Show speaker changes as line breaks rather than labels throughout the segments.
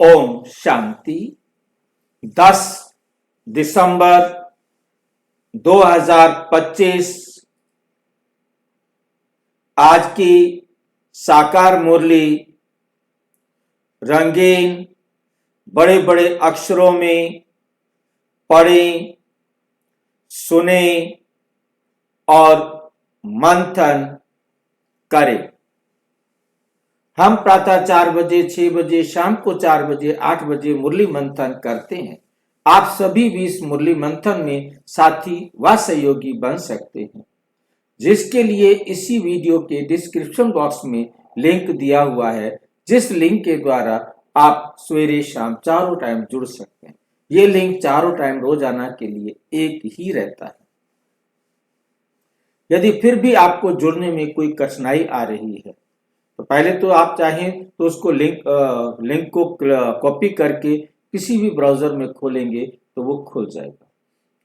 ओम शांति। 10 दिसंबर 2025 आज की साकार मुरली रंगीन बड़े बड़े अक्षरों में पढ़ें, सुने और मंथन करें। हम प्रातः 4 बजे, 6 बजे, शाम को 4 बजे, 8 बजे मुरली मंथन करते हैं। आप सभी भी इस मुरली मंथन में साथी व सहयोगी बन सकते हैं, जिसके लिए इसी वीडियो के डिस्क्रिप्शन बॉक्स में लिंक दिया हुआ है, जिस लिंक के द्वारा आप सवेरे शाम चारों टाइम जुड़ सकते हैं। ये लिंक चारों टाइम रोजाना के लिए एक ही रहता है। यदि फिर भी आपको जुड़ने में कोई कठिनाई आ रही है तो पहले तो आप चाहें तो उसको लिंक को कॉपी करके किसी भी ब्राउजर में खोलेंगे तो वो खुल जाएगा।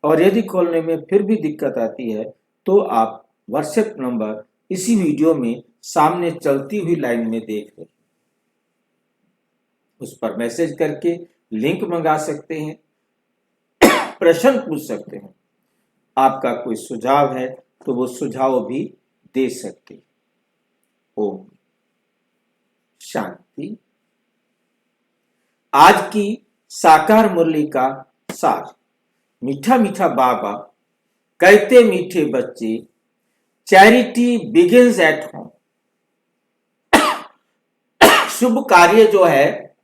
और यदि खोलने में फिर भी दिक्कत आती है तो आप व्हाट्सएप नंबर इसी वीडियो में सामने चलती हुई लाइन में देख रहे हैं, उस पर मैसेज करके लिंक मंगा सकते हैं, प्रश्न पूछ सकते हैं। आपका कोई सुझाव है तो वो सुझाव भी दे सकते हैं। ओम शांति। आज की साकार मुरली का सार। मीठा मीठा बाबा कहते मीठे बच्चे, चैरिटी बिगिंस एट होम। शुभ कार्य जो है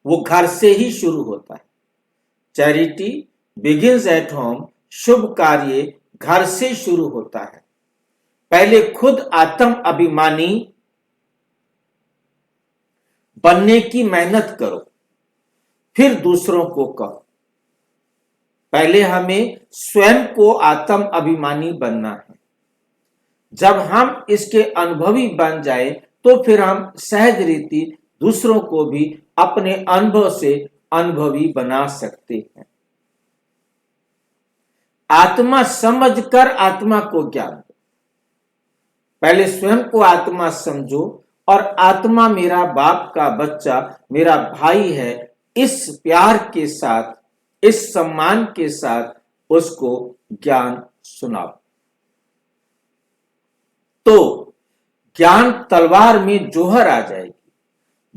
वो घर से ही शुरू होता है। चैरिटी बिगिंस एट होम, शुभ कार्य घर से शुरू होता है। पहले खुद आत्म अभिमानी बनने की मेहनत करो, फिर दूसरों को कहो। पहले हमें स्वयं को आत्म अभिमानी बनना है। जब हम इसके अनुभवी बन जाए तो फिर हम सहज रीति दूसरों को भी अपने अनुभव से अनुभवी बना सकते हैं। आत्मा समझकर आत्मा को ज्ञान दो। पहले स्वयं को आत्मा समझो और आत्मा मेरा बाप का बच्चा, मेरा भाई है, इस प्यार के साथ, इस सम्मान के साथ उसको ज्ञान सुनाओ। तो ज्ञान तलवार में जोहर आ जाएगी।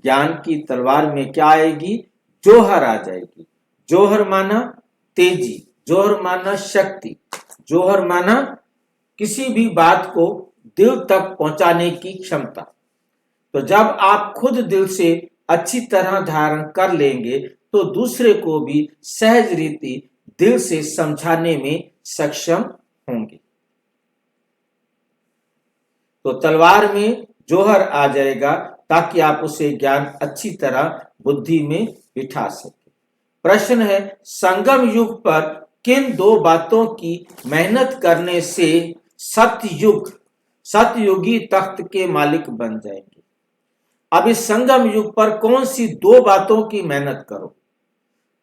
ज्ञान की तलवार में क्या आएगी? जोहर आ जाएगी। जोहर माना तेजी, जोहर माना शक्ति, जोहर माना किसी भी बात को दिल तक पहुंचाने की क्षमता। तो जब आप खुद दिल से अच्छी तरह धारण कर लेंगे तो दूसरे को भी सहज रीति दिल से समझाने में सक्षम होंगे। तो तलवार में जोहर आ जाएगा ताकि आप उसे ज्ञान अच्छी तरह बुद्धि में बिठा सके। प्रश्न है, संगम युग पर किन दो बातों की मेहनत करने से सतयुगी तख्त के मालिक बन जाएंगे? अब इस संगम युग पर कौन सी दो बातों की मेहनत करो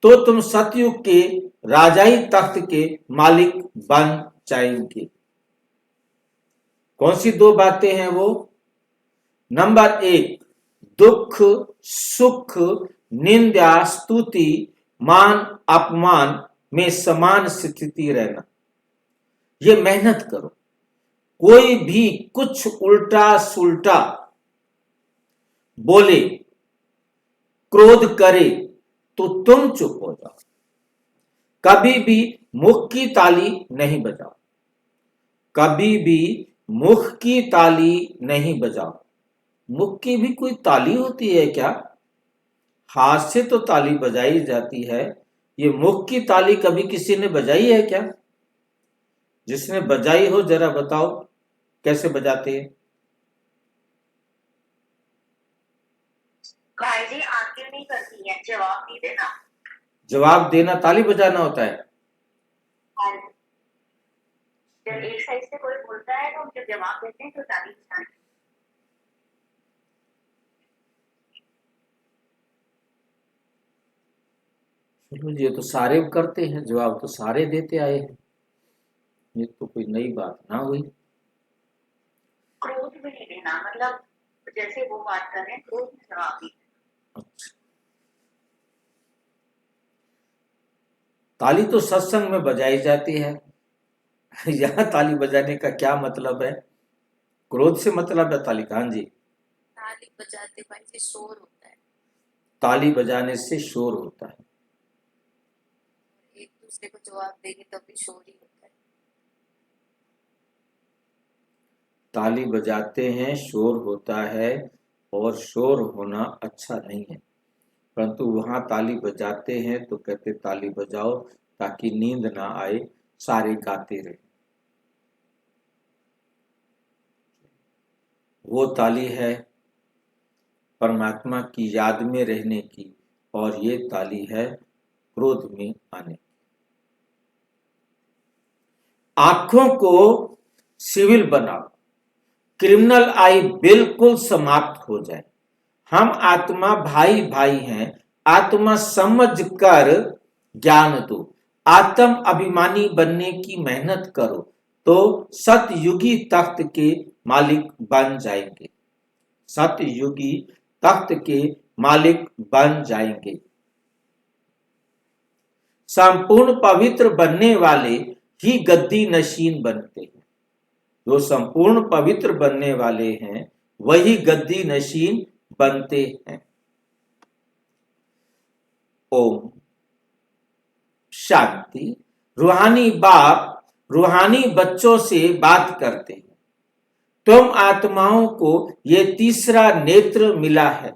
तो तुम सतयुग के राजाई तख्त के मालिक बन जाएंगे? कौन सी दो बातें हैं वो? नंबर 1, दुख सुख निंदा स्तुति मान अपमान में समान स्थिति रहना। ये मेहनत करो। कोई भी कुछ उल्टा सुल्टा बोले, क्रोध करे तो तुम चुप हो जाओ। कभी भी मुख की ताली नहीं बजाओ। कभी भी मुख की ताली नहीं बजाओ। मुख की भी कोई ताली होती है क्या? हाथ से तो ताली बजाई जाती है। ये मुख की ताली कभी किसी ने बजाई है क्या? जिसने बजाई हो जरा बताओ कैसे बजाते हैं?
भाई जी आंखें नहीं करती है, जवाब नहीं देना।
जवाब देना ताली बजाना होता है।
जब एक साइड से कोई बोलता है तो हम जब जवाब देते हैं तो ताली बजाते हैं।
चलो, ये तो सारे करते हैं, जवाब तो सारे देते आए हैं, ये तो कोई नई बात ना हुई।
क्रोध भी नहीं देना, मतलब जैसे वो बात कर रहे हैं क्रोध में जवाब नहीं।
अच्छा, ताली तो सत्संग में बजाई जाती है। यहाँ ताली बजाने का क्या मतलब है? क्रोध से मतलब है ताली का? हाँ जी,
ताली बजाते भाई से शोर होता है,
ताली बजाने से शोर होता है।
एक दूसरे को जवाब देंगे तब भी शोर ही होता है।
ताली बजाते हैं, शोर होता है, और शोर होना अच्छा नहीं है। परंतु वहां ताली बजाते हैं तो कहते ताली बजाओ ताकि नींद ना आए, सारे गाते रहे। वो ताली है परमात्मा की याद में रहने की, और ये ताली है क्रोध में आने की। आंखों को सिविल बनाओ, क्रिमिनल आई बिल्कुल समाप्त हो जाए। हम आत्मा भाई भाई हैं, आत्मा समझ कर ज्ञान दो, आत्म अभिमानी बनने की मेहनत करो तो सतयुगी तख्त के मालिक बन जाएंगे। सतयुगी तख्त के मालिक बन जाएंगे। संपूर्ण पवित्र बनने वाले ही गद्दी नशीन बनते हैं। जो संपूर्ण पवित्र बनने वाले हैं वही गद्दी नशीन बनते हैं। ओम शांति। रूहानी बाप रूहानी बच्चों से बात करते हैं। तुम आत्माओं को ये तीसरा नेत्र मिला है,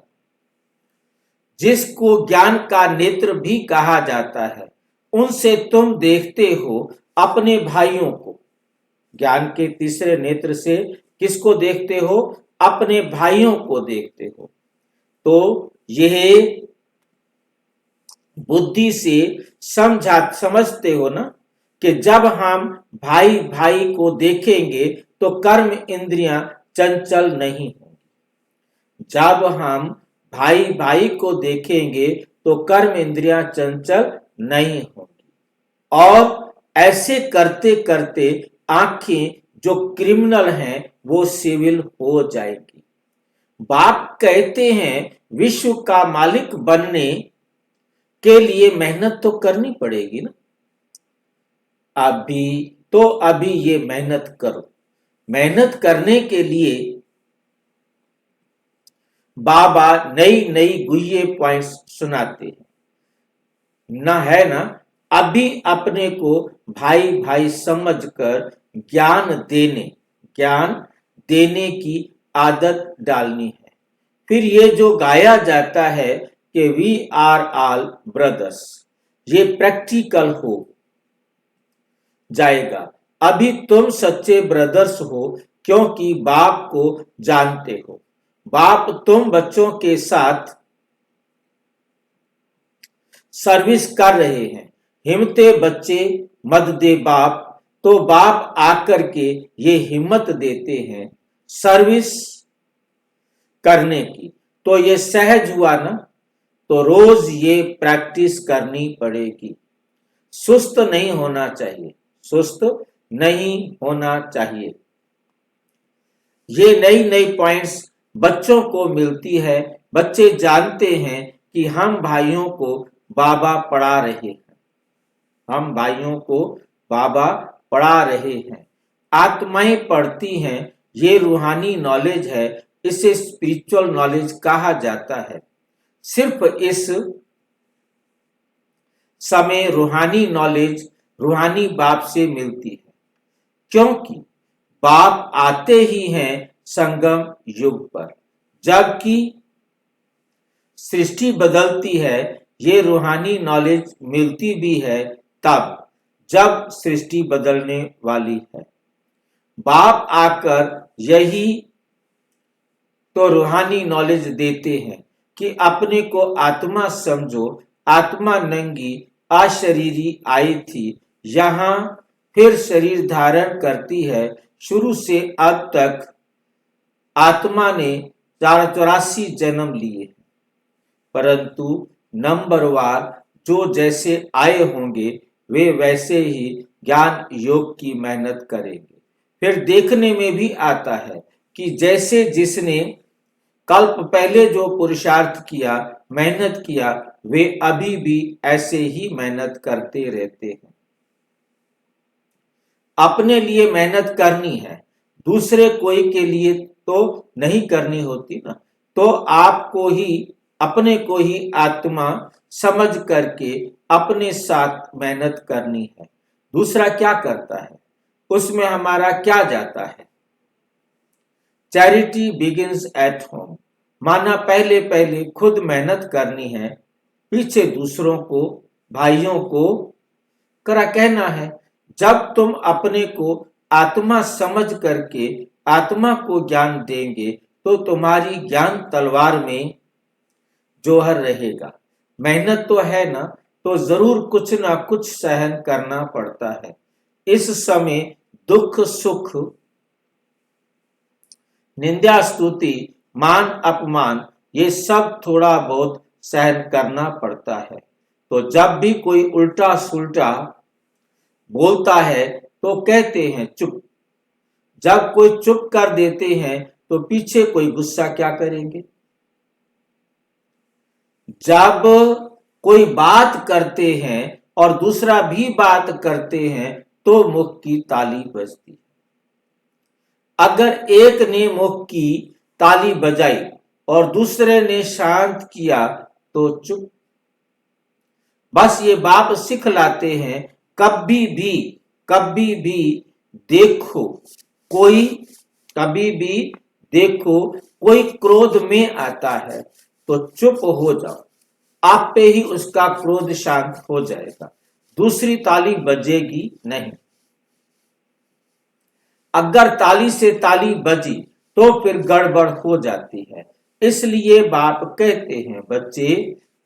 जिसको ज्ञान का नेत्र भी कहा जाता है। उनसे तुम देखते हो अपने भाइयों को। ज्ञान के तीसरे नेत्र से किसको देखते हो? अपने भाइयों को देखते हो। तो यह बुद्धि से समझते हो ना कि जब हम भाई भाई को देखेंगे तो कर्म इंद्रियां चंचल नहीं होंगी। जब हम भाई भाई को देखेंगे तो कर्म इंद्रियां चंचल नहीं होंगी, और ऐसे करते करते आंखें जो क्रिमिनल हैं वो सिविल हो जाएगी। बाप कहते हैं विश्व का मालिक बनने के लिए मेहनत तो करनी पड़ेगी ना। अभी ये मेहनत करो। मेहनत करने के लिए बाबा नई नई गुह्य पॉइंट्स सुनाते हैं न, है ना। अभी अपने को भाई भाई समझकर ज्ञान देने की आदत डालनी है। फिर ये जो गाया जाता है कि वी आर ऑल ब्रदर्स, ये प्रैक्टिकल हो जाएगा। अभी तुम सच्चे ब्रदर्स हो क्योंकि बाप को जानते हो। बाप तुम बच्चों के साथ सर्विस कर रहे हैं। हिम्मते बच्चे मत दे बाप, तो बाप आकर के ये हिम्मत देते हैं सर्विस करने की। तो ये सहज हुआ ना। तो रोज ये प्रैक्टिस करनी पड़ेगी। सुस्त नहीं होना चाहिए, सुस्त नहीं होना चाहिए। ये नई नई पॉइंट्स बच्चों को मिलती है। बच्चे जानते हैं कि हम भाइयों को बाबा पढ़ा रहे हैं। हम भाइयों को बाबा पढ़ा रहे हैं। आत्माएं पढ़ती हैं। ये रूहानी नॉलेज है। इसे स्पिरिचुअल नॉलेज कहा जाता है। सिर्फ इस समय रूहानी नॉलेज रूहानी बाप से मिलती है, क्योंकि बाप आते ही हैं संगम युग पर। जबकि सृष्टि बदलती है, ये रूहानी नॉलेज मिलती भी है तब जब सृष्टि बदलने वाली है। बाप आकर यही तो रूहानी नॉलेज देते हैं कि अपने को आत्मा समझो। आत्मा नंगी अशरीरी आई थी, यहाँ फिर शरीर धारण करती है। शुरू से अब तक आत्मा ने 84 जन्म लिए, परंतु नंबरवार जो जैसे आए होंगे वे वैसे ही ज्ञान योग की मेहनत करेंगे। फिर देखने में भी आता है कि जैसे जिसने कल्प पहले जो पुरुषार्थ किया मेहनत किया, वे अभी भी ऐसे ही मेहनत करते रहते हैं। अपने लिए मेहनत करनी है, दूसरे कोई के लिए तो नहीं करनी होती ना। तो आपको ही अपने को ही आत्मा समझ करके अपने साथ मेहनत करनी है। दूसरा क्या करता है, उसमें हमारा क्या जाता है। चैरिटी बिगिंस एट होम, माना पहले पहले खुद मेहनत करनी है, पीछे दूसरों को, भाइयों को करा कहना है। जब तुम अपने को आत्मा समझ करके आत्मा को ज्ञान देंगे तो तुम्हारी ज्ञान तलवार में जोहर रहेगा। मेहनत तो है ना, तो जरूर कुछ ना कुछ सहन करना पड़ता है। इस समय दुख सुख, निंदा स्तुति, मान अपमान, ये सब थोड़ा बहुत सहन करना पड़ता है। तो जब भी कोई उल्टा सुल्टा बोलता है तो कहते हैं चुप। जब कोई चुप कर देते हैं तो पीछे कोई गुस्सा क्या करेंगे। जब कोई बात करते हैं और दूसरा भी बात करते हैं तो मुख की ताली बजती है। अगर एक ने मुख की ताली बजाई और दूसरे ने शांत किया तो चुप। बस ये बाप सिखलाते हैं, कभी भी देखो कोई कभी भी देखो कोई क्रोध में आता है तो चुप हो जाओ, आप पे ही उसका क्रोध शांत हो जाएगा, दूसरी ताली बजेगी नहीं। अगर ताली से ताली बजी तो फिर गड़बड़ हो जाती है। इसलिए बाप कहते हैं बच्चे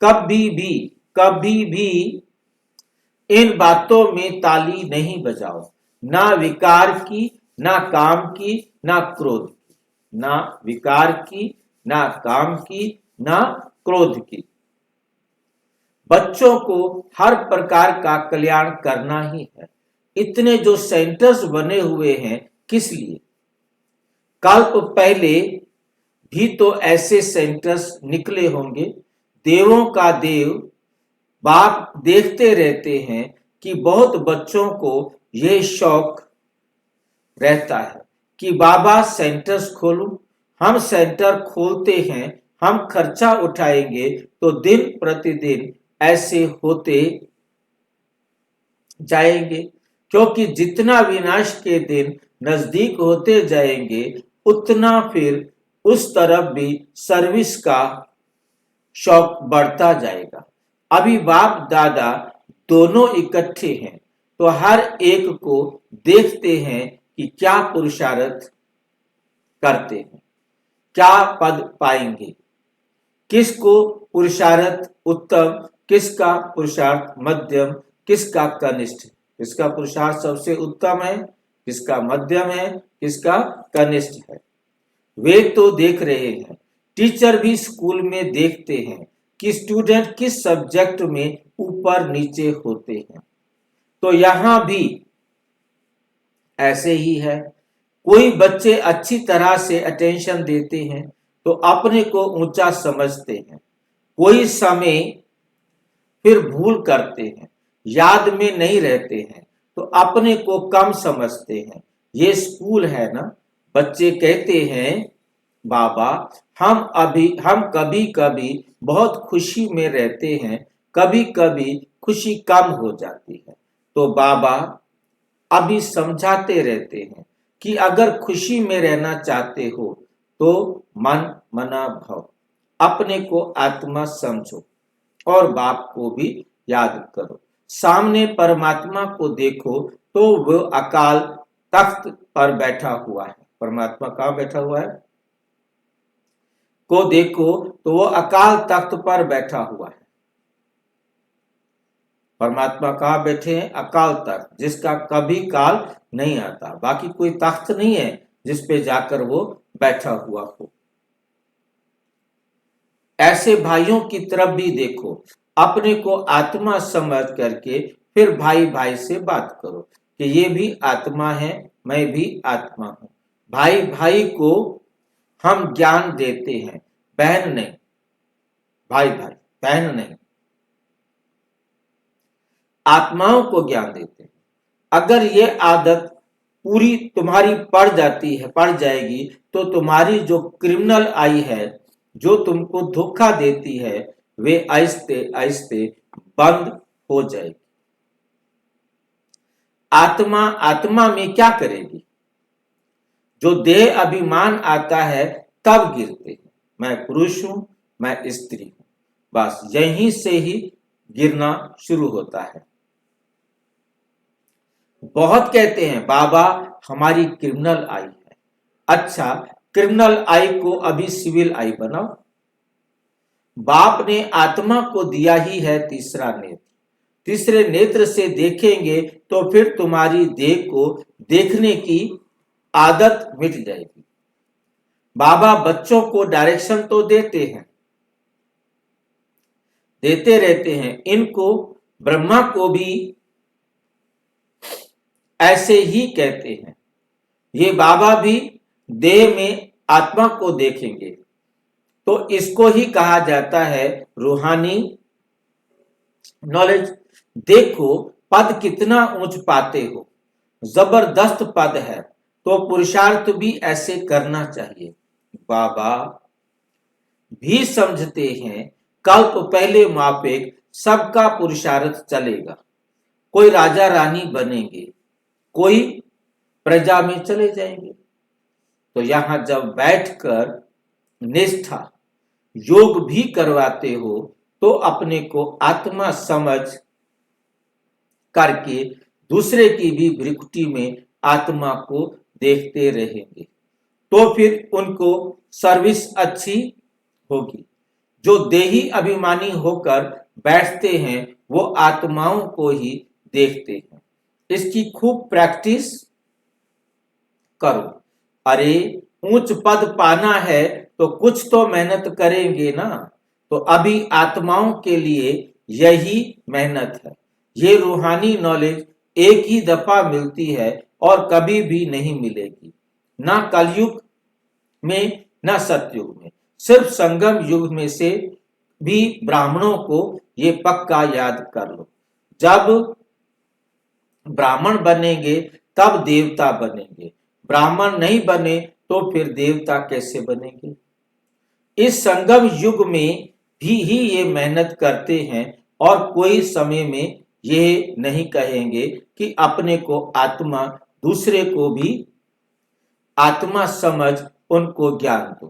कभी भी इन बातों में ताली नहीं बजाओ, ना विकार की, ना काम की, ना क्रोध की, ना विकार की, ना काम की, ना क्रोध की। बच्चों को हर प्रकार का कल्याण करना ही है। इतने जो सेंटर्स बने हुए हैं किस लिए। कल्प पहले भी तो ऐसे सेंटर्स निकले होंगे। देवों का देव बाप देखते रहते हैं कि बहुत बच्चों को यह शौक रहता है कि बाबा सेंटर्स खोलूं। हम सेंटर खोलते हैं, हम खर्चा उठाएंगे तो दिन प्रतिदिन ऐसे होते जाएंगे, क्योंकि जितना विनाश के दिन नजदीक होते जाएंगे उतना फिर उस तरफ भी सर्विस का शौक बढ़ता जाएगा। अभी बाप दादा दोनों इकट्ठे हैं तो हर एक को देखते हैं कि क्या पुरुषार्थ करते हैं, क्या पद पाएंगे, किसको पुरुषार्थ उत्तम, किसका पुरुषार्थ मध्यम, किसका कनिष्ठ। किसका पुरुषार्थ सबसे उत्तम है, किसका मध्यम है, किसका कनिष्ठ है, वे तो देख रहे हैं। टीचर भी स्कूल में देखते हैं कि स्टूडेंट किस सब्जेक्ट में ऊपर नीचे होते हैं। तो यहां भी ऐसे ही है। कोई बच्चे अच्छी तरह से अटेंशन देते हैं तो अपने को ऊंचा समझते हैं, कोई समय फिर भूल करते हैं, याद में नहीं रहते हैं तो अपने को कम समझते हैं। ये स्कूल है ना। बच्चे कहते हैं बाबा हम कभी कभी बहुत खुशी में रहते हैं, कभी कभी खुशी कम हो जाती है। तो बाबा अभी समझाते रहते हैं कि अगर खुशी में रहना चाहते हो तो मन मना भाव, अपने को आत्मा समझो और बाप को भी याद करो। सामने परमात्मा को देखो तो वो अकाल तख्त पर बैठा हुआ है। परमात्मा कहाँ बैठा हुआ है, को देखो तो वो अकाल तख्त पर बैठा हुआ है। परमात्मा कहाँ बैठे हैं, अकाल तख्त, जिसका कभी काल नहीं आता। बाकी कोई तख्त नहीं है जिस पे जाकर वो बैठा हुआ हो। ऐसे भाइयों की तरफ भी देखो, अपने को आत्मा समझ करके फिर भाई भाई से बात करो कि ये भी आत्मा है, मैं भी आत्मा हूं। भाई भाई को हम ज्ञान देते हैं, बहन नहीं। भाई भाई, बहन नहीं, आत्माओं को ज्ञान देते हैं। अगर ये आदत पूरी तुम्हारी पड़ जाएगी, तो तुम्हारी जो क्रिमिनल आई है, जो तुमको धोखा देती है, वे आहिस्ते आहिस्ते बंद हो जाएगी। आत्मा आत्मा में क्या करेगी? जो देह अभिमान आता है तब गिरते हैं, मैं पुरुष हूं, मैं स्त्री हूं, बस यहीं से ही गिरना शुरू होता है। बहुत कहते हैं बाबा हमारी क्रिमिनल आई है। अच्छा, क्रिमिनल आई को अभी सिविल आई बनाओ। बाप ने आत्मा को दिया ही है तीसरा नेत्र। तीसरे नेत्र से देखेंगे तो फिर तुम्हारी देह को देखने की आदत मिट जाएगी। बाबा बच्चों को डायरेक्शन तो देते हैं, देते रहते हैं। इनको ब्रह्मा को भी ऐसे ही कहते हैं। ये बाबा भी देह में आत्मा को देखेंगे, तो इसको ही कहा जाता है रूहानी नॉलेज। देखो पद कितना ऊंच पाते हो, जबरदस्त पद है, तो पुरुषार्थ भी ऐसे करना चाहिए। बाबा भी समझते हैं कल्प पहले मापेक सबका पुरुषार्थ चलेगा। कोई राजा रानी बनेंगे, कोई प्रजा में चले जाएंगे। तो यहां जब बैठकर निष्ठा योग भी करवाते हो, तो अपने को आत्मा समझ करके दूसरे की भी भ्रिकुटी में आत्मा को देखते रहेंगे, तो फिर उनको सर्विस अच्छी होगी। जो देही अभिमानी होकर बैठते हैं वो आत्माओं को ही देखते हैं। इसकी खूब प्रैक्टिस करो। अरे ऊंच पद पाना है तो कुछ तो मेहनत करेंगे ना। तो अभी आत्माओं के लिए यही मेहनत है। ये रूहानी नॉलेज एक ही दफा मिलती है और कभी भी नहीं मिलेगी, ना कलयुग में ना सतयुग में। सिर्फ संगम युग में से भी ब्राह्मणों को ये पक्का याद कर लो। जब ब्राह्मण बनेंगे तब देवता बनेंगे, ब्राह्मण नहीं बने तो फिर देवता कैसे बनेंगे? इस संगम युग में भी ही ये मेहनत करते हैं और कोई समय में ये नहीं कहेंगे कि अपने को आत्मा, दूसरे को भी आत्मा समझ उनको ज्ञान दो।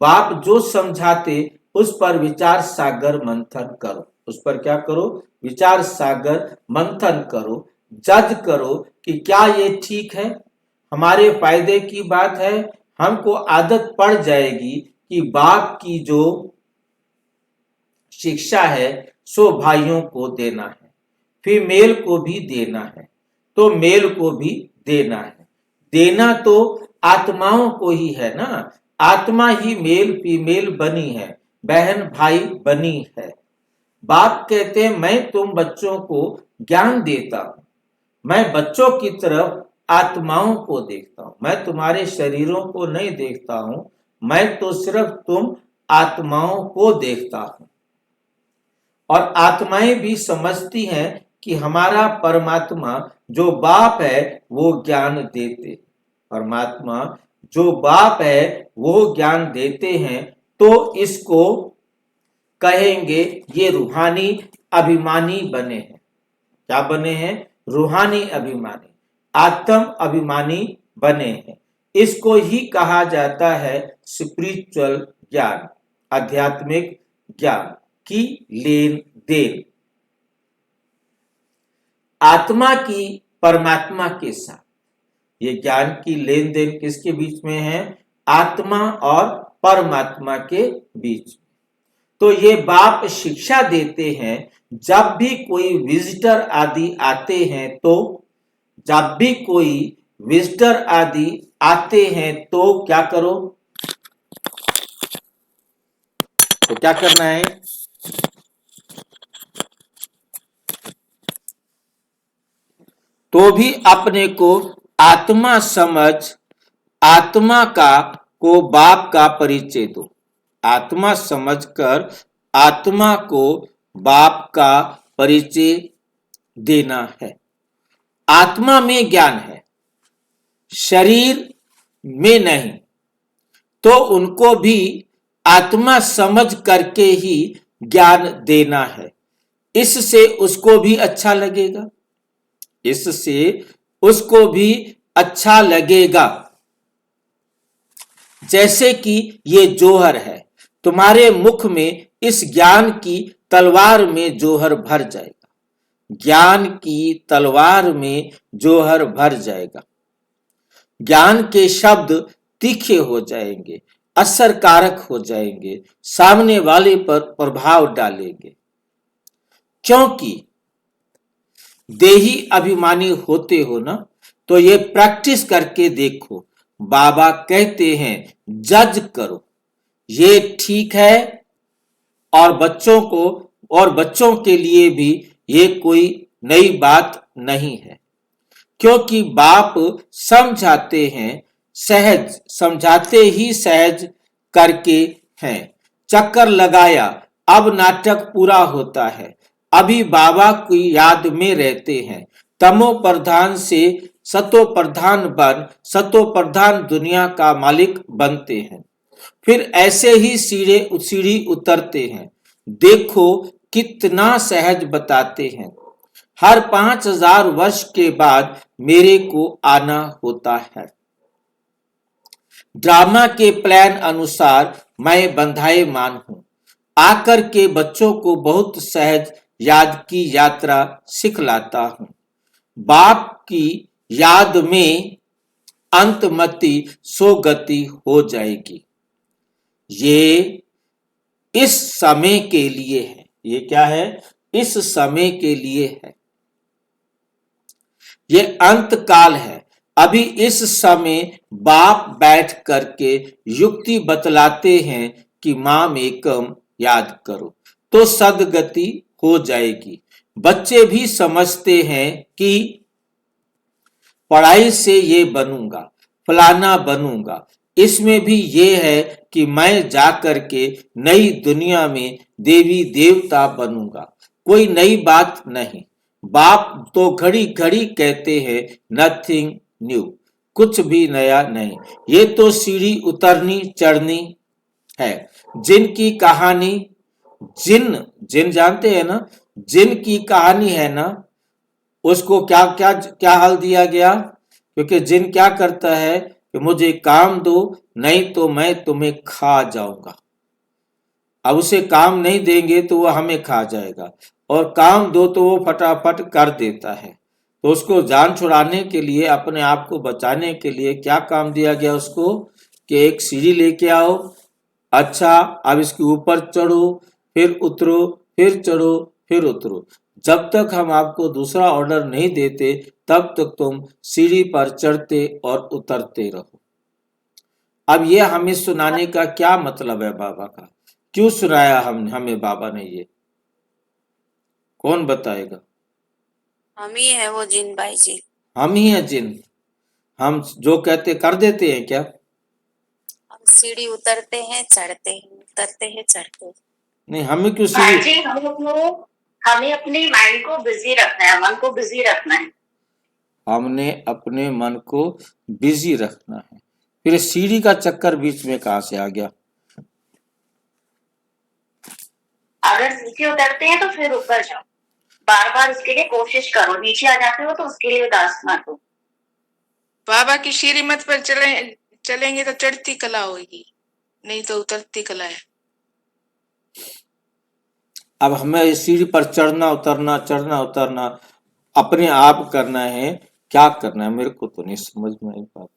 बाप जो समझाते उस पर विचार सागर मंथन करो। उस पर क्या करो? विचार सागर मंथन करो, जज करो कि क्या ये ठीक है, हमारे फायदे की बात है। हमको आदत पड़ जाएगी कि बाप की जो शिक्षा है सो भाइयों को देना है, फीमेल को भी देना है, तो मेल को भी देना है। देना तो आत्माओं को ही है ना। आत्मा ही मेल फीमेल बनी है, बहन भाई बनी है। बाप कहते हैं मैं तुम बच्चों को ज्ञान देता हूं, मैं बच्चों की तरफ आत्माओं को देखता हूं, मैं तुम्हारे शरीरों को नहीं देखता हूं, मैं तो सिर्फ तुम आत्माओं को देखता हूं। और आत्माएं भी समझती हैं कि हमारा परमात्मा जो बाप है वो ज्ञान देते, परमात्मा जो बाप है वो ज्ञान देते हैं। तो इसको कहेंगे ये रूहानी अभिमानी बने हैं। क्या बने हैं? रूहानी अभिमानी, आत्म अभिमानी बने हैं। इसको ही कहा जाता है स्पिरिचुअल ज्ञान, आध्यात्मिक ज्ञान की लेन देन। आत्मा की परमात्मा के साथ ये ज्ञान की लेन देन किसके बीच में है? आत्मा और परमात्मा के बीच। तो ये बाप शिक्षा देते हैं, जब भी कोई विजिटर आदि आते हैं, तो जब भी कोई विजिटर आदि आते हैं तो क्या करो? तो क्या करना है? तो भी अपने को आत्मा समझ, आत्मा का को बाप का परिचय दो। आत्मा समझकर आत्मा को बाप का परिचय देना है। आत्मा में ज्ञान है, शरीर में नहीं, तो उनको भी आत्मा समझ करके ही ज्ञान देना है। इससे उसको भी अच्छा लगेगा, इससे उसको भी अच्छा लगेगा। जैसे कि ये जोहर है, तुम्हारे मुख में इस ज्ञान की तलवार में जोहर भर जाएगा, ज्ञान की तलवार में जोहर भर जाएगा। ज्ञान के शब्द तीखे हो जाएंगे, असरकारक हो जाएंगे, सामने वाले पर प्रभाव डालेंगे। क्योंकि देही अभिमानी होते हो ना, तो ये प्रैक्टिस करके देखो। बाबा कहते हैं जज करो, ये ठीक है, और बच्चों के लिए भी ये कोई नई बात नहीं है, क्योंकि बाप समझाते हैं, सहज समझाते ही सहज करके हैं। चक्कर लगाया, अब नाटक पूरा होता है। अभी बाबा की याद में रहते हैं। तमो प्रधान से सतो प्रधान बन सतो प्रधान दुनिया का मालिक बनते हैं। फिर ऐसे ही सीढ़ी उतरते हैं। देखो कितना सहज बताते हैं। हर 5000 वर्ष के बाद मेरे को आना होता है। ड्रामा के प्लान अनुसार मैं बंधाएमान हूं। आकर के बच्चों को बहुत सहज याद की यात्रा सिखलाता हूं। बाप की याद में अंतमति सोगति हो जाएगी। ये इस समय के लिए है। ये क्या है? इस समय के लिए है। ये अंत काल है। अभी इस समय बाप बैठ करके युक्ति बतलाते हैं कि माम एकम याद करो, तो सदगति हो जाएगी। बच्चे भी समझते हैं कि पढ़ाई से ये बनूंगा, फलाना बनूंगा। इसमें भी ये है कि मैं जाकर के नई दुनिया में देवी देवता बनूंगा। कोई नई बात नहीं। बाप तो घड़ी घड़ी कहते हैं नथिंग न्यू, कुछ भी नया नहीं। ये तो सीढ़ी उतरनी चढ़नी है। जिनकी कहानी जिन जानते हैं ना, जिनकी कहानी है ना, उसको क्या क्या क्या हाल दिया गया। क्योंकि जिन क्या करता है कि मुझे काम दो, नहीं तो मैं तुम्हें खा जाऊंगा। अब उसे काम नहीं देंगे तो वह हमें खा जाएगा, और काम दो तो वो फटाफट कर देता है। तो उसको जान छुड़ाने के लिए, अपने आप को बचाने के लिए क्या काम दिया गया उसको कि एक सीढ़ी लेके आओ, अच्छा अब इसके ऊपर चढ़ो, फिर उतरो, फिर चढ़ो, फिर उतरो। जब तक हम आपको दूसरा ऑर्डर नहीं देते तब तक तुम सीढ़ी पर चढ़ते और उतरते रहो। अब ये हमें सुनाने का क्या मतलब है बाबा का? क्यों सुनाया हमें बाबा ने ये? कौन बताएगा?
हम ही है वो जिन भाई जी।
हम ही हैं जिन। हम जो कहते कर देते हैं क्या?
हम सीढ़ी उतरते हैं चढ़ते हैं, उतरते हैं चढ़ते हैं।
नहीं, हमें क्यों
भाई
सीढ़ी?
जी हमें अपने माइंड को बिजी रखना है, मन को बिजी रखना है।
हमने अपने मन को बिजी रखना है। फिर सीढ़ी का चक्कर बीच में कहां से आ गया?
अगर नीचे उतरते हैं तो फिर ऊपर जाओ, बार बार उसके लिए कोशिश करो। नीचे आ जाते हो तो उसके लिए उदास मत हो।
बाबा की श्रीमत पर चलेंगे तो चढ़ती कला होगी, नहीं तो उतरती कला है।
अब हमें सीढ़ी पर चढ़ना उतरना अपने आप करना है। क्या करना है मेरे को तो नहीं समझ में आई बात।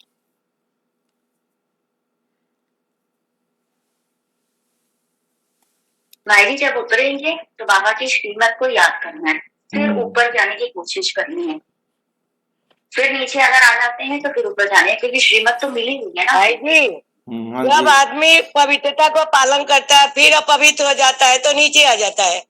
भाई जी जब उतरेंगे तो बाबा की श्रीमत को याद करना है, फिर ऊपर जाने की कोशिश करनी है। फिर नीचे अगर आ जाते हैं तो फिर ऊपर जाने, क्योंकि श्रीमत तो मिली हुई है ना।
भाई जी,
हाँ
जब
जी।
आदमी पवित्रता को पालन करता है फिर अपवित्र हो जाता है तो नीचे आ जाता है,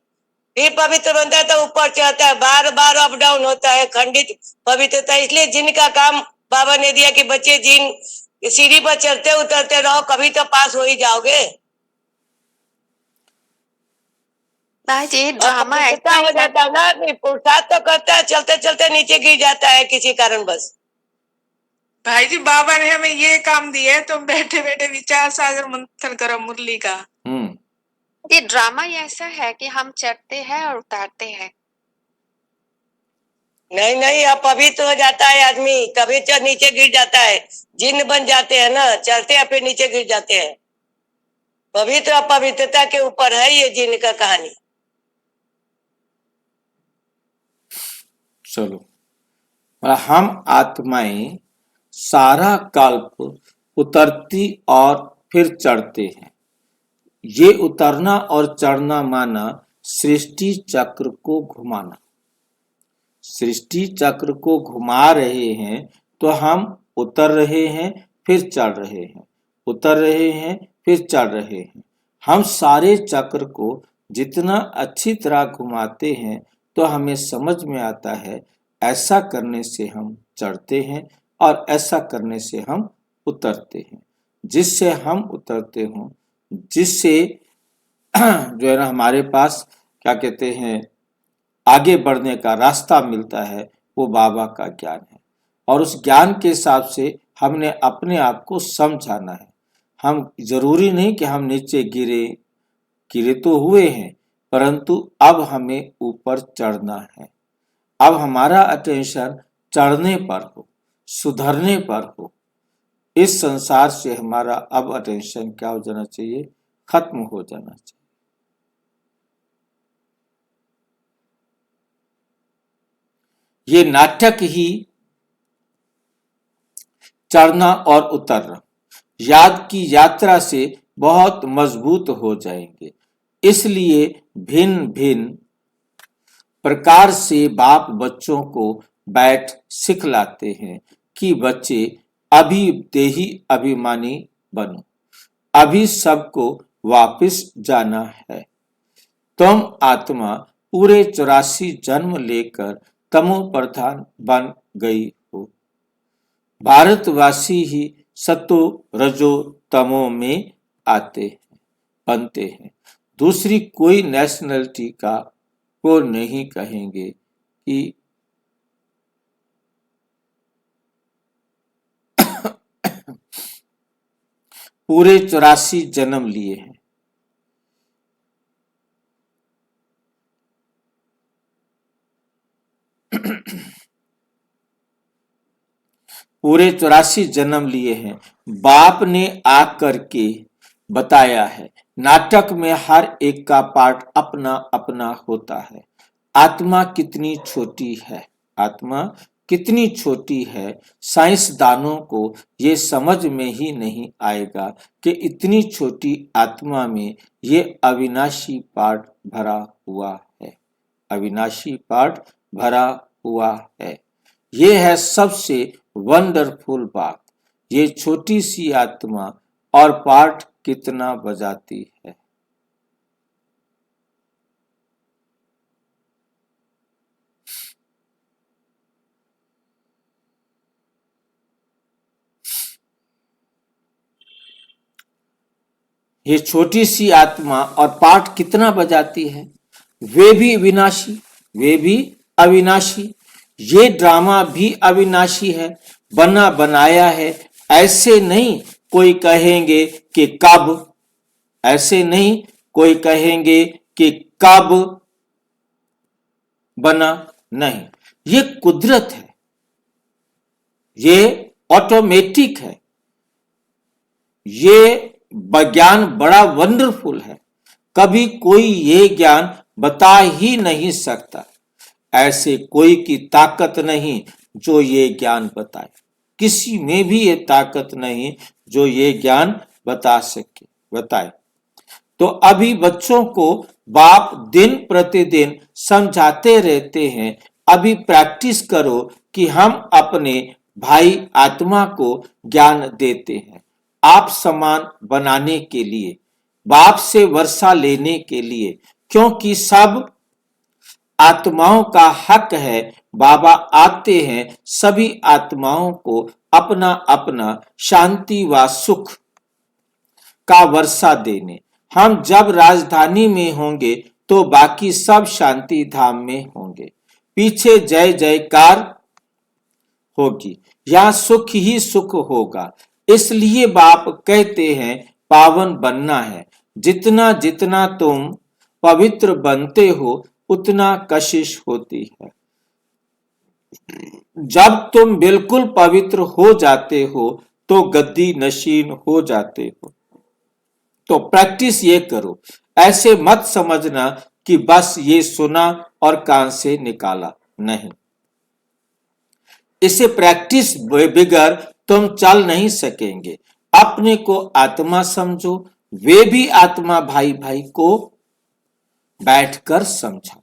फिर पवित्र बनता है तो ऊपर चढ़ता है। बार बार अप डाउन होता है, खंडित पवित्रता। इसलिए जिनका काम बाबा ने दिया कि बच्चे जिन सीढ़ी पर चढ़ते उतरते रहो, कभी तो पास हो ही जाओगे।
ताज ये ड्रामा
अपवित्रता हो जाता है ना, आदमी पुरुषार्थ तो करता है, चलते चलते नीचे गिर जाता है किसी कारणवश।
भाई जी, बाबा ने हमें ये काम दिया है, तुम बैठे बैठे विचार सागर मंथन करो मुरली का।
ये ड्रामा ही ऐसा है कि हम चढ़ते हैं और उतारते हैं।
नहीं नहीं, अपवित्र हो जाता है आदमी, कभी नीचे गिर जाता है, जिन्न बन जाते हैं ना, चढ़ते हैं फिर नीचे गिर जाते हैं। पवित्र अपवित्रता के ऊपर है ये जिन्न का कहानी।
चलो, हम आत्माएं सारा कल्प उतरती और फिर चढ़ते हैं। ये उतरना और चढ़ना माना सृष्टि चक्र को घुमाना। सृष्टि चक्र को घुमा रहे हैं तो हम उतर रहे हैं फिर चढ़ रहे हैं, उतर रहे हैं फिर चढ़ रहे हैं। हम सारे चक्र को जितना अच्छी तरह घुमाते हैं तो हमें समझ में आता है ऐसा करने से हम चढ़ते हैं और ऐसा करने से हम उतरते हैं। जिससे हम उतरते हों, जिससे जो है ना हमारे पास क्या कहते हैं आगे बढ़ने का रास्ता मिलता है, वो बाबा का ज्ञान है। और उस ज्ञान के हिसाब से हमने अपने आप को समझाना है। हम जरूरी नहीं कि हम नीचे गिरे तो हुए हैं, परंतु अब हमें ऊपर चढ़ना है। अब हमारा अटेंशन चढ़ने पर हो, सुधरने पर हो। इस संसार से हमारा अब अटेंशन क्या हो जाना चाहिए? खत्म हो जाना चाहिए। ये नाटक ही चढ़ना और उतरना याद की यात्रा से बहुत मजबूत हो जाएंगे। इसलिए भिन्न भिन्न प्रकार से बाप बच्चों को बैठ सिखलाते हैं कि बच्चे अभी देही अभिमानी बनो, अभी सबको वापस जाना है। तुम आत्मा पूरे 84 जन्म लेकर तमो प्रधान बन गई हो। भारतवासी ही सतो रजो तमो में आते हैं, बनते हैं। दूसरी कोई नेशनलिटी का को नहीं कहेंगे कि पूरे 84 जन्म लिए हैं। पूरे 84 जन्म लिए हैं। बाप ने आकर के बताया है, नाटक में हर एक का पार्ट अपना अपना होता है। आत्मा कितनी छोटी है, आत्मा कितनी छोटी है, साइंसदानों को ये समझ में ही नहीं आएगा कि इतनी छोटी आत्मा में ये अविनाशी पार्ट भरा हुआ है, अविनाशी पार्ट भरा हुआ है। ये है सबसे वंडरफुल बात। ये छोटी सी आत्मा और पार्ट कितना बजाती है। ये छोटी सी आत्मा और पार्ट कितना बजाती है। वे भी विनाशी, वे भी अविनाशी। ये ड्रामा भी अविनाशी है, बना बनाया है। ऐसे नहीं कोई कहेंगे कि कब, ऐसे नहीं कोई कहेंगे कि कब बना, नहीं। ये कुदरत है, ये ऑटोमेटिक है। ये विज्ञान बड़ा वंडरफुल है। कभी कोई ये ज्ञान बता ही नहीं सकता। ऐसे कोई की ताकत नहीं जो ये ज्ञान बताए। किसी में भी ये ताकत नहीं जो ये ज्ञान बता सके, बताए। तो अभी बच्चों को बाप दिन प्रतिदिन समझाते रहते हैं, अभी प्रैक्टिस करो कि हम अपने भाई आत्मा को ज्ञान देते हैं। आप समान बनाने के लिए, बाप से वर्षा लेने के लिए, क्योंकि सब आत्माओं का हक है। बाबा आते हैं सभी आत्माओं को अपना अपना शांति व सुख का वर्षा देने। हम जब राजधानी में होंगे तो बाकी सब शांति धाम में होंगे। पीछे जय जयकार होगी, यहाँ सुख ही सुख होगा। इसलिए बाप कहते हैं पावन बनना है। जितना जितना तुम पवित्र बनते हो उतना कशिश होती है। जब तुम बिल्कुल पवित्र हो जाते हो तो गद्दी नशीन हो जाते हो। तो प्रैक्टिस ये करो, ऐसे मत समझना कि बस ये सुना और कान से निकाला, नहीं। इसे प्रैक्टिस बगैर तुम चल नहीं सकेंगे। अपने को आत्मा समझो, वे भी आत्मा भाई भाई को बैठकर समझाओ।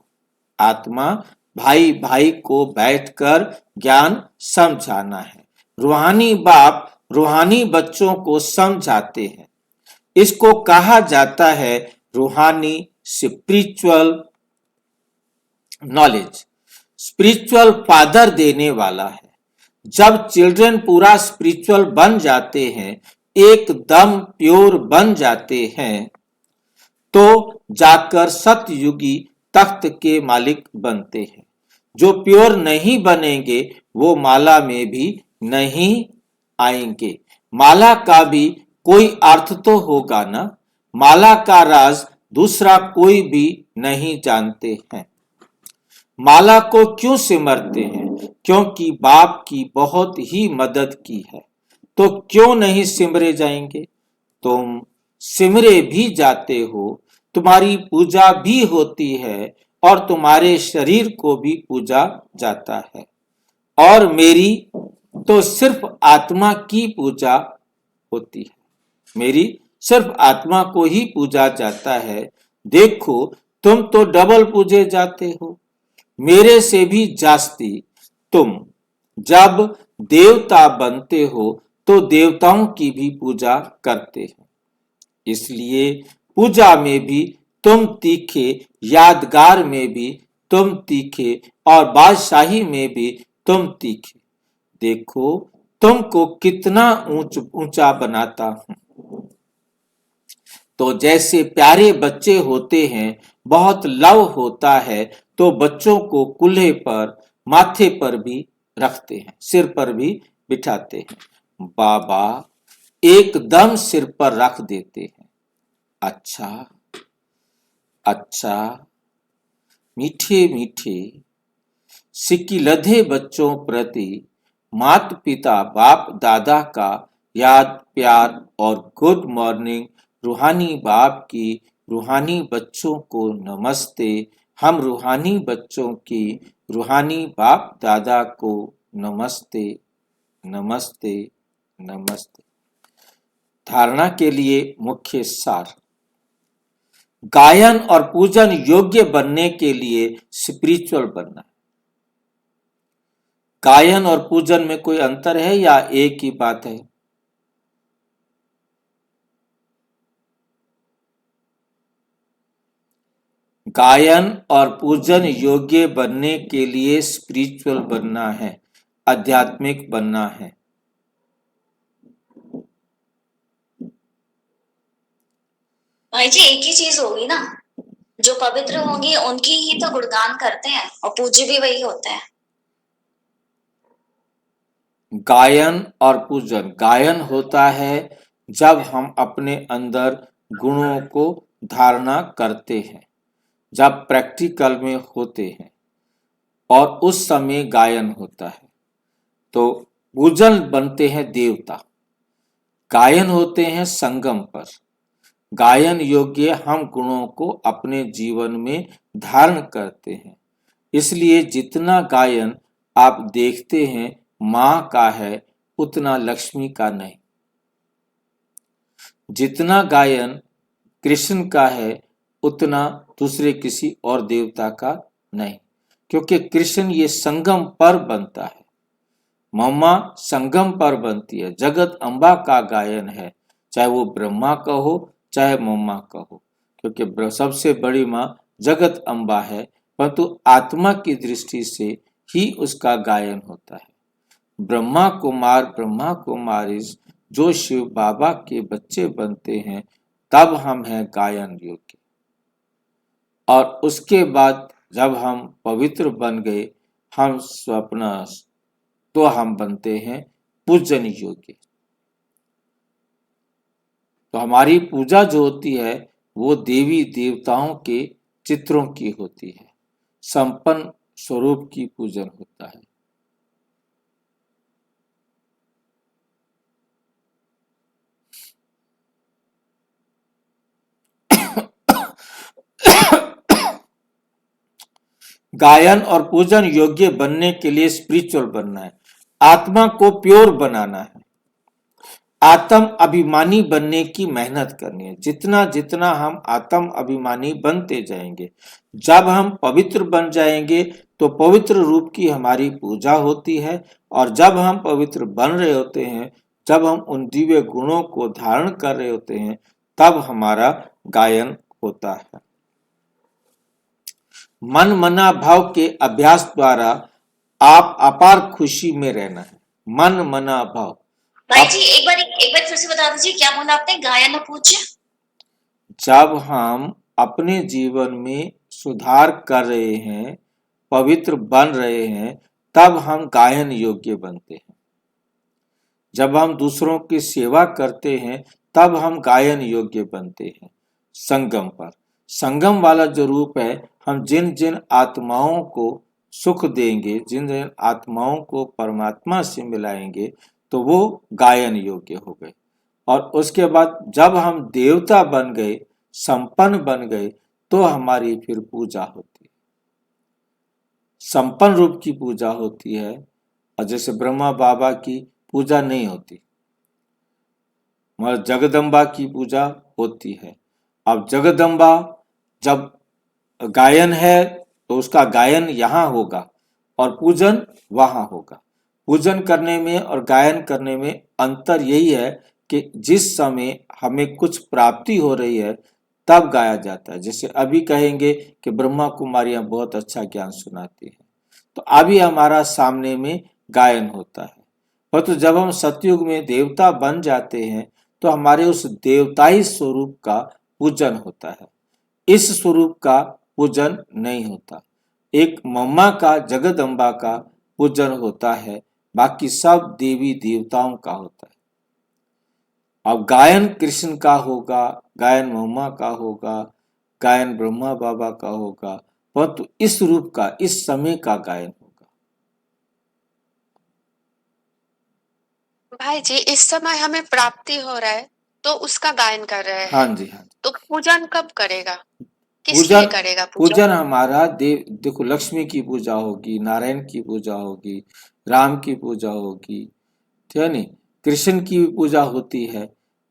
आत्मा भाई भाई को बैठकर ज्ञान समझाना है। रूहानी बाप रूहानी बच्चों को समझाते हैं। इसको कहा जाता है रूहानी स्पिरिचुअल नॉलेज। स्पिरिचुअल फादर देने वाला है। जब चिल्ड्रन पूरा स्पिरिचुअल बन जाते हैं, एकदम प्योर बन जाते हैं, तो जाकर सतयुगी तख्त के मालिक बनते हैं। जो प्योर नहीं बनेंगे वो माला में भी नहीं आएंगे। माला का भी कोई अर्थ तो होगा ना। माला का राज दूसरा कोई भी नहीं जानते हैं। माला को क्यों सिमरते हैं? क्योंकि बाप की बहुत ही मदद की है। तो क्यों नहीं सिमरे जाएंगे? तुम सिमरे भी जाते हो, तुम्हारी पूजा भी होती है और तुम्हारे शरीर को भी पूजा जाता है। और मेरी तो सिर्फ आत्मा की पूजा होती है। मेरी सिर्फ आत्मा को ही पूजा जाता है। देखो, तुम तो डबल पूजे जाते हो, मेरे से भी जास्ती। तुम जब देवता बनते हो तो देवताओं की भी पूजा करते हैं। इसलिए पूजा में भी तुम तीखे, यादगार में भी तुम तीखे और बादशाही में भी तुम तीखे। देखो तुमको कितना ऊंचा बनाता हूं। तो जैसे प्यारे बच्चे होते हैं, बहुत लव होता है, तो बच्चों को कूल्हे पर, माथे पर भी रखते हैं, सिर पर भी बिठाते हैं। बाबा एकदम सिर पर रख देते हैं। अच्छा अच्छा, मीठे मीठे सिकिलधे बच्चों प्रति माता पिता बाप दादा का याद प्यार और गुड मॉर्निंग। रूहानी बाप की रूहानी बच्चों को नमस्ते। हम रूहानी बच्चों की रूहानी बाप दादा को नमस्ते नमस्ते नमस्ते। धारणा के लिए मुख्य सार। गायन और पूजन योग्य बनने के लिए स्पिरिचुअल बनना है। गायन और पूजन में कोई अंतर है या एक ही बात है? गायन और पूजन योग्य बनने के लिए स्पिरिचुअल बनना है, आध्यात्मिक बनना है।
भाई जी एक ही चीज होगी ना, जो पवित्र होंगी उनकी ही तो गुणगान करते हैं और पूज्य भी वही होते हैं।
गायन और पूजन, गायन होता है जब हम अपने अंदर गुणों को धारणा करते हैं, जब प्रैक्टिकल में होते हैं, और उस समय गायन होता है। तो पूजन बनते हैं देवता, गायन होते हैं संगम पर। गायन योग्य हम गुणों को अपने जीवन में धारण करते हैं। इसलिए जितना गायन आप देखते हैं माँ का है, उतना लक्ष्मी का नहीं। जितना गायन कृष्ण का है, उतना दूसरे किसी और देवता का नहीं, क्योंकि कृष्ण ये संगम पर बनता है। मम्मा संगम पर बनती है। जगत अम्बा का गायन है, चाहे वो ब्रह्मा का हो चाहे मम्मा का हो, क्योंकि सबसे बड़ी माँ जगत अम्बा है, परंतु आत्मा की दृष्टि से ही उसका गायन होता है। ब्रह्मा कुमार ब्रह्मा कुमारी जो शिव बाबा के बच्चे बनते हैं, तब हम हैं गायन योग्य। और उसके बाद जब हम पवित्र बन गए, हम स्वप्न, तो हम बनते हैं पूजन योग्य। तो हमारी पूजा जो होती है वो देवी देवताओं के चित्रों की होती है, संपन्न स्वरूप की पूजन होता है। गायन और पूजन योग्य बनने के लिए स्पिरिचुअल बनना है, आत्मा को प्योर बनाना है, आत्म अभिमानी बनने की मेहनत करनी है। जितना जितना हम आत्म अभिमानी बनते जाएंगे, जब हम पवित्र बन जाएंगे तो पवित्र रूप की हमारी पूजा होती है, और जब हम पवित्र बन रहे होते हैं, जब हम उन दिव्य गुणों को धारण कर रहे होते हैं, तब हमारा गायन होता है। मन मना भाव के अभ्यास द्वारा आप अपार खुशी में रहना है। मन मना भाव।
भाई जी एक बार फिर से बता दीजिए, क्या बोला आपने? गायन और पूज्य?
जब हम अपने जीवन में सुधार कर रहे हैं, पवित्र बन रहे हैं, तब हम गायन योग्य बनते हैं। जब हम दूसरों की सेवा करते हैं, तब हम गायन योग्य बनते हैं। संगम पर, संगम वाला जो रूप है, हम जिन जिन आत्माओं को सुख देंगे, जिन जिन आत्माओं को परमात्मा से मिलाएंगे, तो वो गायन योग्य हो गए। और उसके बाद जब हम देवता बन गए, संपन्न बन गए, तो हमारी फिर पूजा होती है, संपन्न रूप की पूजा होती है। और जैसे ब्रह्मा बाबा की पूजा नहीं होती, मगर जगदम्बा की पूजा होती है। अब जगदम्बा जब गायन है तो उसका गायन यहाँ होगा और पूजन वहां होगा। पूजन करने में और गायन करने में अंतर यही है कि जिस समय हमें कुछ प्राप्ति हो रही है तब गाया जाता है। जैसे अभी कहेंगे कि ब्रह्मा कुमारियां बहुत अच्छा ज्ञान सुनाती हैं, तो अभी हमारा सामने में गायन होता है। परंतु जब हम सतयुग में देवता बन जाते हैं तो हमारे उस देवताई स्वरूप का पूजन होता है, इस स्वरूप का पूजन नहीं होता। एक मम्मा का, जगदम्बा का पूजन होता है, बाकी सब देवी देवताओं का होता है। अब गायन कृष्ण का होगा, गायन मम्मा का होगा, गायन ब्रह्मा बाबा का होगा, परंतु इस रूप का, इस समय का गायन होगा।
भाई जी इस समय हमें प्राप्ति हो रहा है तो उसका गायन कर रहे हैं।
हाँ जी, हाँ जी।
तो पूजन कब करेगा? किस
पूजन
लिए करेगा
पूजन हमारा देखो, लक्ष्मी की पूजा होगी, नारायण की पूजा होगी, राम की पूजा होगी, ठीक है नहीं, कृष्ण की पूजा होती है।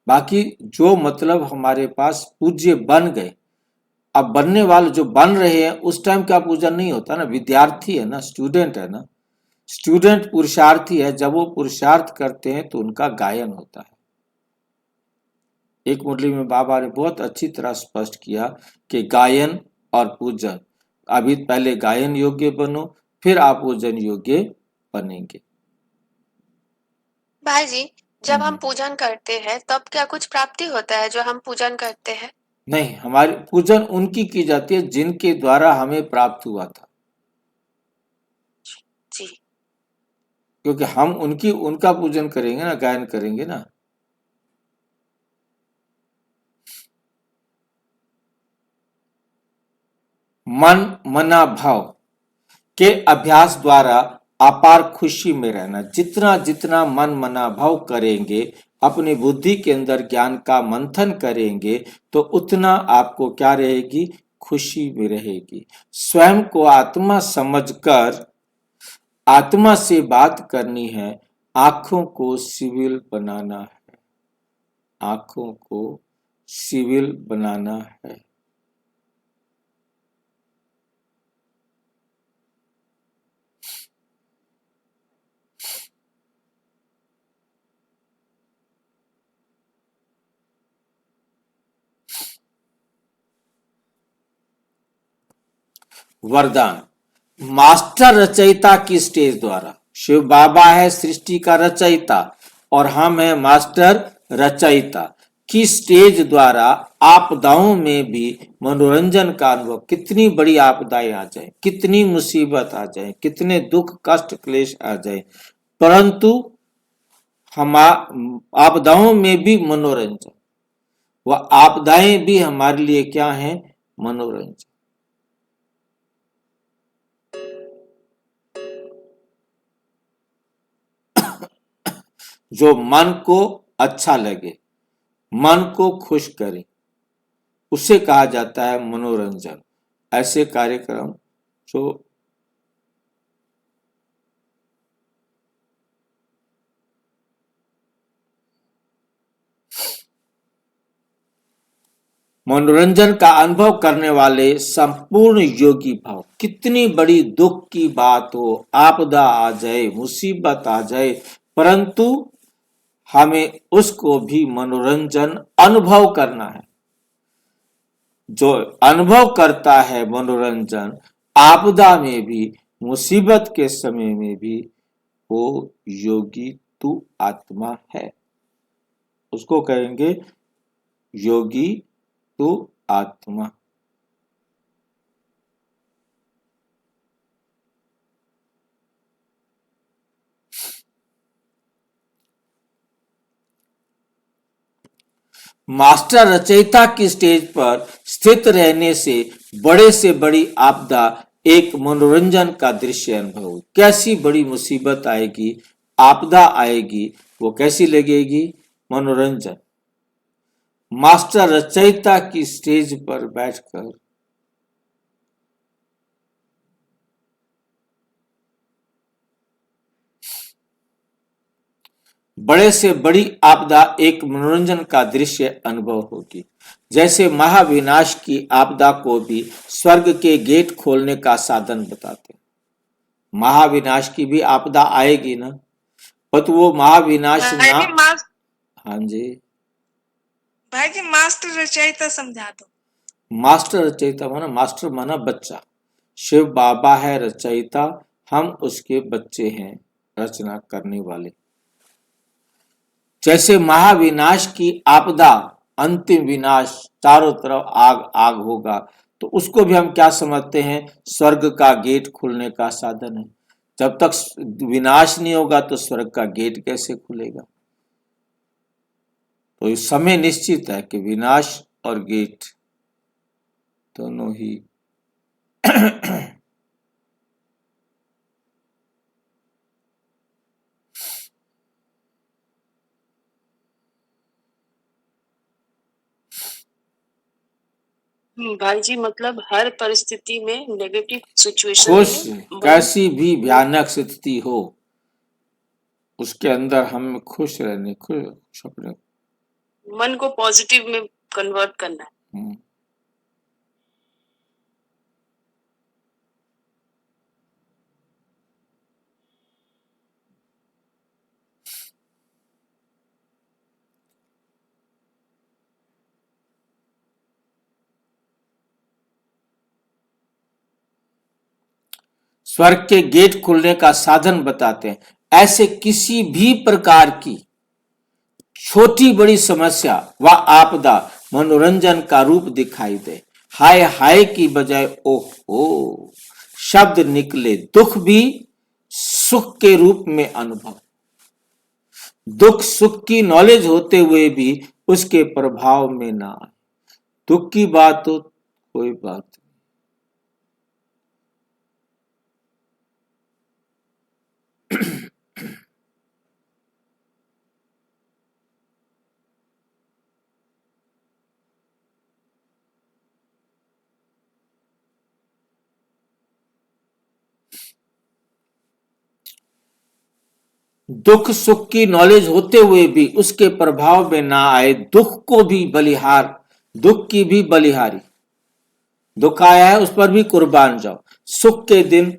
बाकी जो मतलब हमारे पास पूज्य बन गए, अब बनने वाले जो बन रहे हैं उस टाइम का पूजन नहीं होता ना, विद्यार्थी है ना, स्टूडेंट है ना, स्टूडेंट पुरुषार्थी है, जब वो पुरुषार्थ करते हैं तो उनका गायन होता है। एक मुरली में बाबा ने बहुत अच्छी तरह स्पष्ट किया कि गायन और पूजन, अभी पहले गायन योग्य बनो, फिर आप पूजन योग्य बनेंगे।
भाई जी जब हम पूजन करते हैं तब क्या कुछ प्राप्ति होता है जो हम पूजन करते हैं?
नहीं, हमारी पूजन उनकी की जाती है जिनके द्वारा हमें प्राप्त हुआ था,
जी।
क्योंकि हम उनका पूजन करेंगे ना, गायन करेंगे ना। मन मना भाव के अभ्यास द्वारा अपार खुशी में रहना। जितना जितना मन मना भाव करेंगे, अपनी बुद्धि के अंदर ज्ञान का मंथन करेंगे, तो उतना आपको क्या रहेगी? खुशी में रहेगी। स्वयं को आत्मा समझकर आत्मा से बात करनी है, आंखों को सिविल बनाना है, आंखों को सिविल बनाना है। वरदान, मास्टर रचयिता की स्टेज द्वारा। शिव बाबा है सृष्टि का रचयिता और हम है मास्टर रचयिता। की स्टेज द्वारा आपदाओं में भी मनोरंजन का अनुभव, कितनी बड़ी आपदाएं आ जाए, कितनी मुसीबत आ जाए, कितने दुख कष्ट क्लेश आ जाए, परंतु हम आपदाओं में भी मनोरंजन, वह आपदाएं भी हमारे लिए क्या हैं? मनोरंजन। जो मन को अच्छा लगे, मन को खुश करे, उसे कहा जाता है मनोरंजन। ऐसे कार्यक्रम जो मनोरंजन का अनुभव करने वाले संपूर्ण योगी भाव, कितनी बड़ी दुख की बात हो, आपदा आ जाए, मुसीबत आ जाए, परंतु हमें उसको भी मनोरंजन अनुभव करना है। जो अनुभव करता है मनोरंजन, आपदा में भी, मुसीबत के समय में भी, वो योगी तू आत्मा है। उसको कहेंगे योगी तू आत्मा। मास्टर रचयिता की स्टेज पर स्थित रहने से बड़ी आपदा एक मनोरंजन का दृश्य अनुभव। कैसी बड़ी मुसीबत आएगी, आपदा आएगी, वो कैसी लगेगी? मनोरंजन। मास्टर रचयिता की स्टेज पर बैठकर बड़े से बड़ी आपदा एक मनोरंजन का दृश्य अनुभव होगी। जैसे महाविनाश की आपदा को भी स्वर्ग के गेट खोलने का साधन बताते हैं। महाविनाश की भी आपदा आएगी ना, पर वो महाविनाश
भाई
ना।
जी मास
हाँ जी,
भाई जी मास्टर रचयिता समझा दो।
मास्टर रचयिता माना, मास्टर माना बच्चा। शिव बाबा है रचयिता, हम उसके बच्चे हैं, रचना करने वाले। जैसे महाविनाश की आपदा, अंतिम विनाश, चारों तरफ आग आग होगा, तो उसको भी हम क्या समझते हैं? स्वर्ग का गेट खुलने का साधन है। जब तक विनाश नहीं होगा तो स्वर्ग का गेट कैसे खुलेगा? तो इस समय निश्चित है कि विनाश और गेट दोनों ही
भाई जी मतलब हर परिस्थिति में नेगेटिव सिचुएशन
खुश,
में
कैसी भी भयानक स्थिति हो, उसके अंदर हमें खुश रहने, खुश अपने।
मन को पॉजिटिव में कन्वर्ट करना है।
हम्म। स्वर्ग के गेट खुलने का साधन बताते हैं। ऐसे किसी भी प्रकार की छोटी बड़ी समस्या व आपदा मनोरंजन का रूप दिखाई दे, हाय हाय की बजाय ओह ओ शब्द निकले, दुख भी सुख के रूप में अनुभव। दुख सुख की नॉलेज होते हुए भी उसके प्रभाव में ना आए। दुख की बात तो कोई बात नहीं। दुख सुख की नॉलेज होते हुए भी उसके प्रभाव में ना आए, दुख को भी बलिहार, दुख की भी बलिहारी। दुख आया है उस पर भी कुर्बान जाओ। सुख के दिन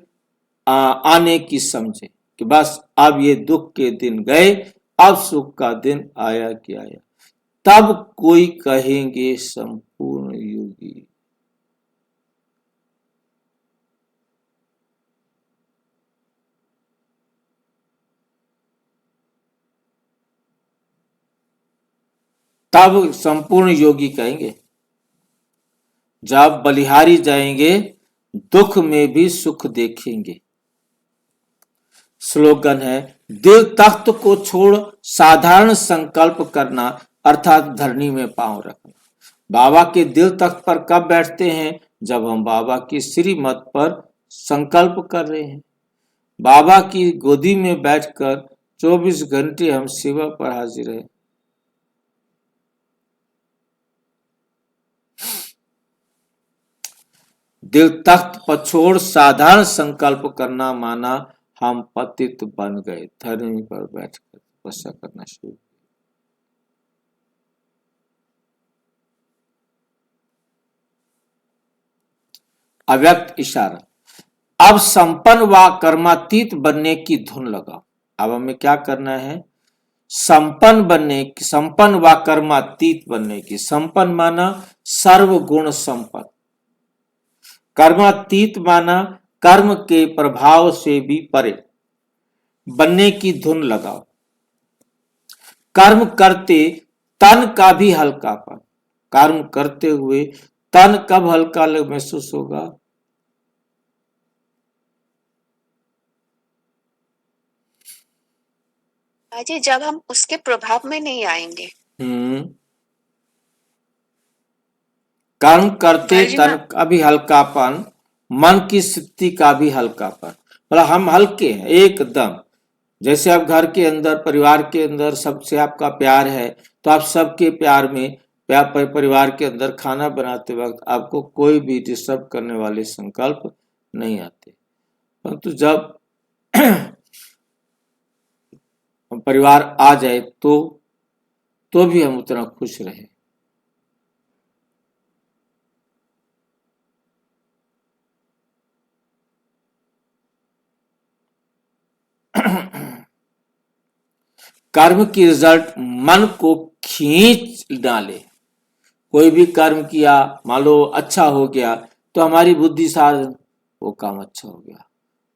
आने की समझे कि बस अब ये दुख के दिन गए, अब सुख का दिन आया कि आया। तब कोई कहेंगे संपूर्ण योगी। तब संपूर्ण योगी कहेंगे। जब बलिहारी जाएंगे दुख में भी सुख देखेंगे। स्लोगन है, दिल तख्त को छोड़ साधारण संकल्प करना अर्थात धरनी में पांव रखना। बाबा के दिल तख्त पर कब बैठते हैं? जब हम बाबा की श्रीमत पर संकल्प कर रहे हैं। बाबा की गोदी में बैठकर 24 घंटे हम सेवा पर हाजिर हैं। दिल तख्त पर छोड़ साधारण संकल्प करना माना हम पतित बन गए, धरनी पर बैठकर तपस्या करना शुरू। अव्यक्त इशारा। अब संपन्न व कर्मातीत बनने की धुन लगाओ। अब हमें क्या करना है? संपन्न व कर्मातीत बनने की। संपन्न माना सर्वगुण संपन्न, कर्मातीत माना कर्म के प्रभाव से भी परे बनने की धुन लगाओ। कर्म करते तन का भी हल्कापन। कर्म करते हुए तन कब हल्का महसूस होगा?
बाबाजी जब हम उसके प्रभाव में नहीं आएंगे।
कर्म करते
बाबाजी
तन का भी हल्कापन, मन की स्थिति का भी हल्कापन। मतलब हम हल्के हैं एकदम। जैसे आप घर के अंदर, परिवार के अंदर सबसे आपका प्यार है, तो आप सबके प्यार में परिवार के अंदर खाना बनाते वक्त आपको कोई भी डिस्टर्ब करने वाले संकल्प नहीं आते। परंतु जब परिवार आ जाए तो भी हम उतना खुश रहे। कर्म की रिजल्ट मन को खींच डाले। कोई भी कर्म किया, मान लो अच्छा हो गया, तो हमारी बुद्धि सारा दिन वो काम अच्छा हो गया,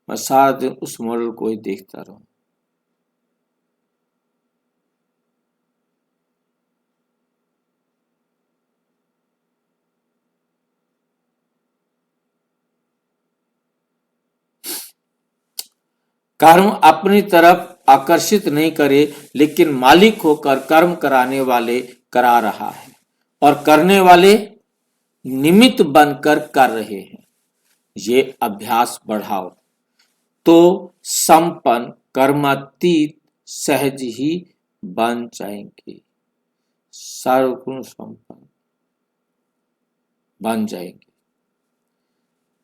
मैं सारा दिन उस मॉडल को ही देखता रहूं। कर्म अपनी तरफ आकर्षित नहीं करे, लेकिन मालिक होकर कर्म कराने वाले करा रहा है और करने वाले निमित्त बनकर कर रहे हैं। ये अभ्यास बढ़ाओ तो संपन्न कर्मातीत सहज ही बन जाएंगे, सर्वगुण संपन्न बन जाएंगे।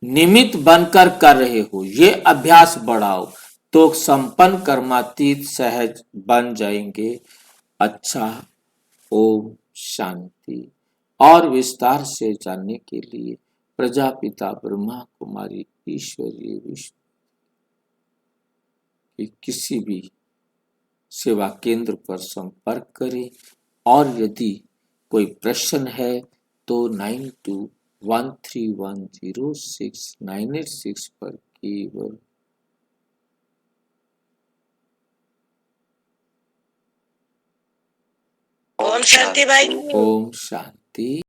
निमित्त बनकर कर रहे हो, ये अभ्यास बढ़ाओ तो संपन्न कर्मातीत सहज बन जाएंगे। अच्छा, ओम शांति। और विस्तार से जानने के लिए प्रजापिता ब्रह्मा कुमारी ईश्वरीय विष्णु के किसी भी सेवा केंद्र पर संपर्क करें। और यदि कोई प्रश्न है तो 9213106986 पर केवल
ओम शांति भाई।
ओम शांति।